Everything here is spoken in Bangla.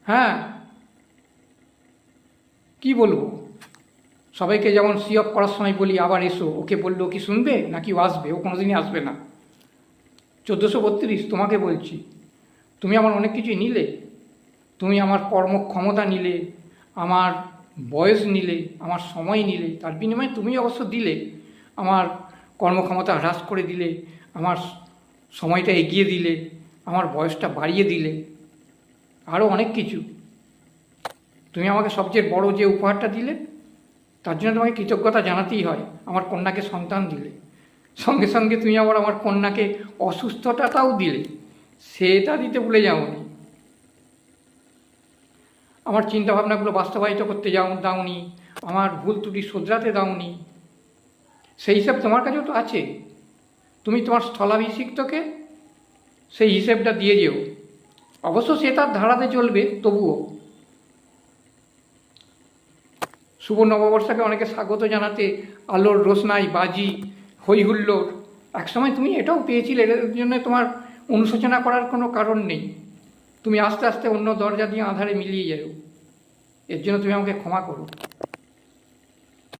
হ্যাঁ, কি বলবো? সবাইকে যেমন সি অফ করার সময় বলি আবার এসো, ওকে বললো কি শুনবে নাকি ও আসবে? ও কোনোদিনই আসবে না। 1432 তোমাকে বলছি, তুমি আমার অনেক কিছুই নিলে। তুমি আমার কর্মক্ষমতা নিলে, আমার বয়স নিলে, আমার সময় নিলে, তার বিনিময়ে তুমি অবশ্য দিলে। আমার কর্মক্ষমতা হ্রাস করে দিলে, আমার সময়টা এগিয়ে দিলে, আমার বয়সটা বাড়িয়ে দিলে, আরও অনেক কিছু। তুমি আমাকে সবচেয়ে বড় যে উপহারটা দিলে, তার জন্য তোমাকে কৃতজ্ঞতা জানাতেই হয়। আমার কন্যাকে সন্তান দিলে, সঙ্গে সঙ্গে তুমি আবার আমার কন্যাকে অসুস্থতাটাও দিলে, সেটা দিতে ভুলে যাওনি। আমার চিন্তাভাবনাগুলো বাস্তবায়িত করতে দাওনি, আমার ভুল ত্রুটি শোধরাতে দাওনি। সেই হিসাব তোমার কাছেও তো আছে। তুমি তোমার স্থলাভিষিক্তকে সেই হিসেবটা দিয়ে যেও। অবশ্য সে তার ধারাতে চলবে, তবুও। শুভ নববর্ষকে অনেকে স্বাগত জানাতে আলোর রোশনাই, বাজি, হই হুল্লোড়। একসময় তুমি এটাও পেয়েছিলে, এর জন্য তোমার অনুশোচনা করার কোনো কারণ নেই। তুমি আস্তে আস্তে অন্য দরজা দিয়ে আঁধারে মিলিয়ে যাও। এর জন্য তুমি আমাকে ক্ষমা করো।